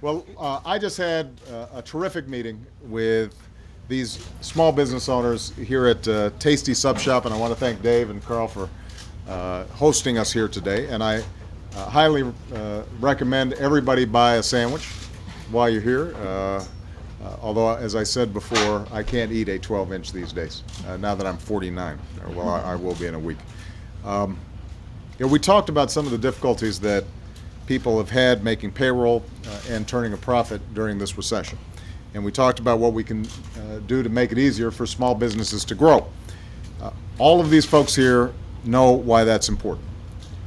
Well, I just had a terrific meeting with these small business owners here at Tastee Sub Shop, and I want to thank Dave and Carl for hosting us here today. And I highly recommend everybody buy a sandwich while you're here. Although, as I said before, I can't eat a 12-inch these days, now that I'm 49. Well, I will be in a week. We talked about some of the difficulties that people have had making payroll and turning a profit during this recession. And we talked about what we can do to make it easier for small businesses to grow. All of these folks here know why that's important.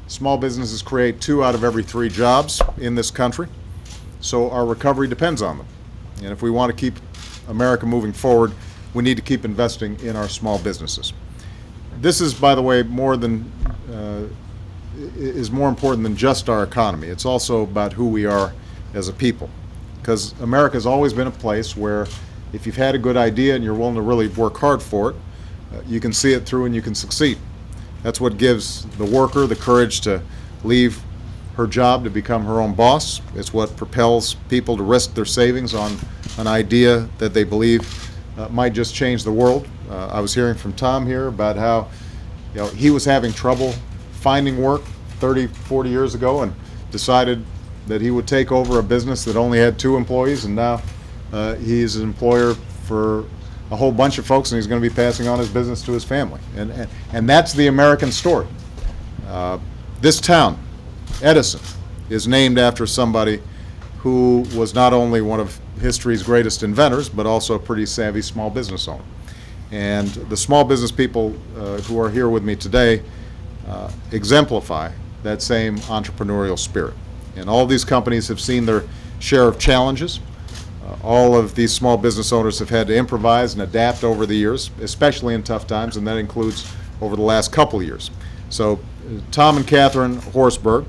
Small businesses create 2 out of every 3 jobs in this country, so our recovery depends on them. And if we want to keep America moving forward, we need to keep investing in our small businesses. This is, by the way, is more important than just our economy. It's also about who we are as a people. Because America's always been a place where if you've had a good idea and you're willing to really work hard for it, you can see it through and you can succeed. That's what gives the worker the courage to leave her job to become her own boss. It's what propels people to risk their savings on an idea that they believe might just change the world. I was hearing from Tom here about how he was having trouble finding work 30, 40 years ago and decided that he would take over a business that only had 2 employees, and now he's an employer for a whole bunch of folks, and he's going to be passing on his business to his family. And that's the American story. This town, Edison, is named after somebody who was not only one of history's greatest inventors, but also a pretty savvy small business owner. And the small business people who are here with me today exemplify that same entrepreneurial spirit. And all these companies have seen their share of challenges. All of these small business owners have had to improvise and adapt over the years, especially in tough times, and that includes over the last couple of years. So Tom and Catherine Horsberg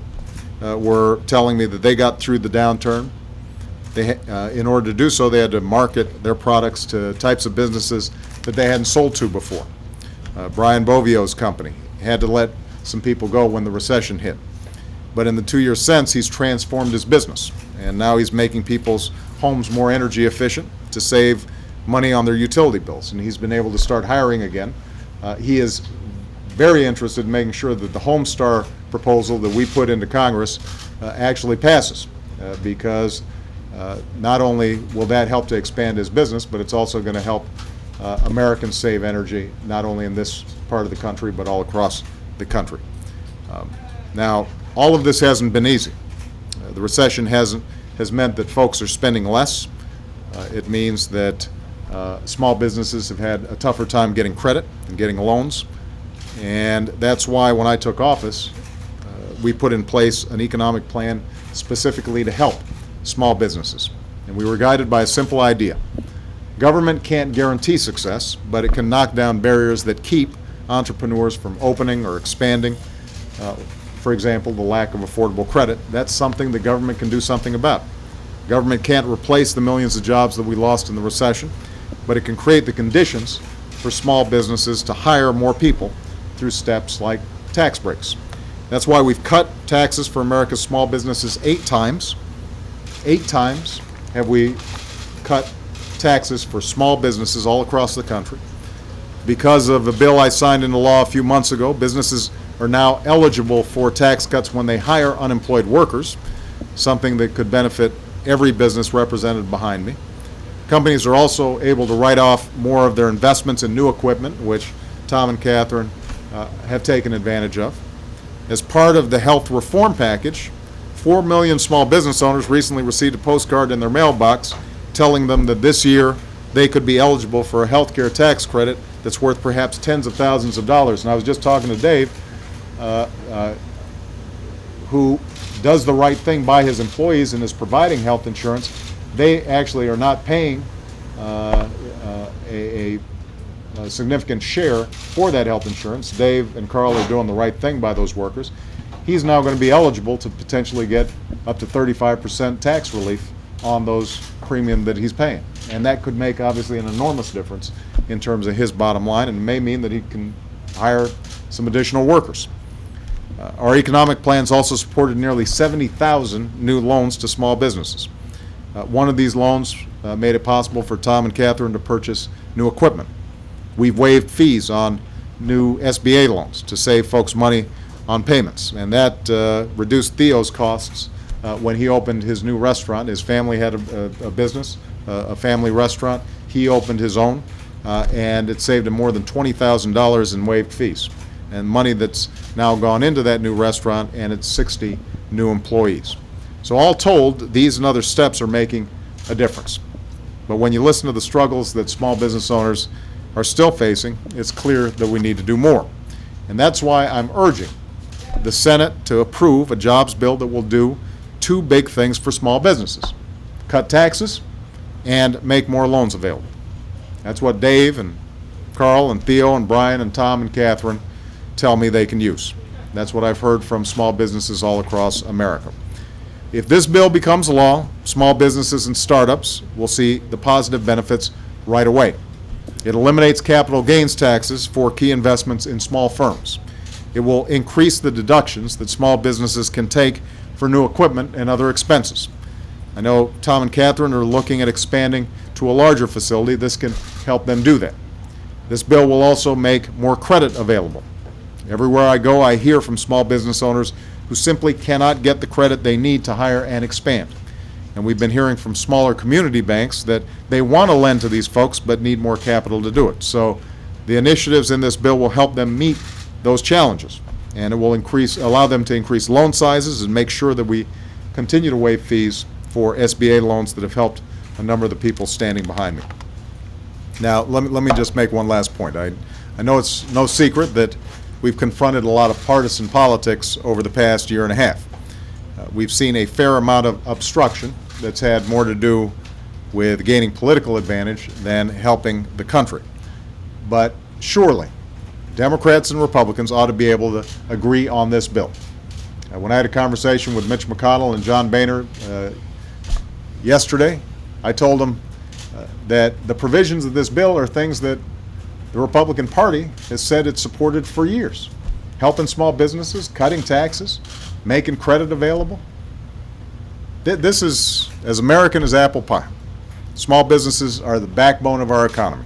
were telling me that they got through the downturn. In order to do so, they had to market their products to types of businesses that they hadn't sold to before. Brian Bovio's company had to let some people go when the recession hit. But in the 2 years since, he's transformed his business, and now he's making people's homes more energy efficient to save money on their utility bills, and he's been able to start hiring again. He is very interested in making sure that the Homestar proposal that we put into Congress actually passes, because not only will that help to expand his business, but it's also going to help Americans save energy, not only in this part of the country, but all across the country. Now, all of this hasn't been easy. The recession has meant that folks are spending less. It means that small businesses have had a tougher time getting credit and getting loans. And that's why when I took office, we put in place an economic plan specifically to help small businesses. And we were guided by a simple idea. Government can't guarantee success, but it can knock down barriers that keep entrepreneurs from opening or expanding. For example, the lack of affordable credit. That's something the government can do something about. Government can't replace the millions of jobs that we lost in the recession, but it can create the conditions for small businesses to hire more people through steps like tax breaks. That's why we've cut taxes for America's small businesses 8 times. 8 times have we cut taxes for small businesses all across the country. Because of a bill I signed into law a few months ago, businesses are now eligible for tax cuts when they hire unemployed workers, something that could benefit every business represented behind me. Companies are also able to write off more of their investments in new equipment, which Tom and Catherine have taken advantage of. As part of the health reform package, 4 million small business owners recently received a postcard in their mailbox telling them that this year they could be eligible for a health care tax credit that's worth perhaps tens of thousands of dollars. And I was just talking to Dave, who does the right thing by his employees and is providing health insurance. They actually are not paying a significant share for that health insurance. Dave and Carl are doing the right thing by those workers. He's now going to be eligible to potentially get up to 35% tax relief on those premium that he's paying. And that could make, obviously, an enormous difference in terms of his bottom line, and may mean that he can hire some additional workers. Our economic plans also supported nearly 70,000 new loans to small businesses. One of these loans made it possible for Tom and Catherine to purchase new equipment. We've waived fees on new SBA loans to save folks money on payments, and that reduced Theo's costs when he opened his new restaurant. His family had a business, a family restaurant. He opened his own, and it saved him more than $20,000 in waived fees, and money that's now gone into that new restaurant, and it's 60 new employees. So all told, these and other steps are making a difference. But when you listen to the struggles that small business owners are still facing, it's clear that we need to do more. And that's why I'm urging the Senate to approve a jobs bill that will do two big things for small businesses: cut taxes and make more loans available. That's what Dave and Carl and Theo and Brian and Tom and Catherine tell me they can use. That's what I've heard from small businesses all across America. If this bill becomes law, small businesses and startups will see the positive benefits right away. It eliminates capital gains taxes for key investments in small firms. It will increase the deductions that small businesses can take for new equipment and other expenses. I know Tom and Catherine are looking at expanding to a larger facility. This can help them do that. This bill will also make more credit available. Everywhere I go, I hear from small business owners who simply cannot get the credit they need to hire and expand. And we've been hearing from smaller community banks that they want to lend to these folks but need more capital to do it. So the initiatives in this bill will help them meet those challenges, and it will allow them to increase loan sizes and make sure that we continue to waive fees for SBA loans that have helped a number of the people standing behind me. Now, let me just make one last point. I know it's no secret that we've confronted a lot of partisan politics over the past year and a half. We've seen a fair amount of obstruction that's had more to do with gaining political advantage than helping the country. But surely, Democrats and Republicans ought to be able to agree on this bill. When I had a conversation with Mitch McConnell and John Boehner yesterday, I told them that the provisions of this bill are things that the Republican Party has said it's supported for years. Helping small businesses, cutting taxes, making credit available. This is as American as apple pie. Small businesses are the backbone of our economy.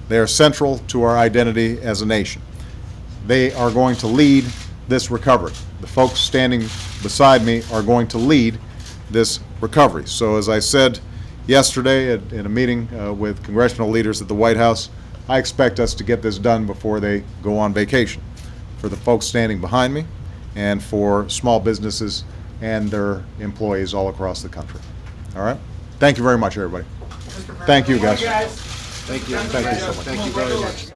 They are central to our identity as a nation. They are going to lead this recovery. The folks standing beside me are going to lead this recovery. So as I said yesterday in a meeting with congressional leaders at the White House, I expect us to get this done before they go on vacation, for the folks standing behind me and for small businesses and their employees all across the country. All right? Thank you very much, everybody. Thank you, guys. Thank you. Thank you so much. Thank you very much.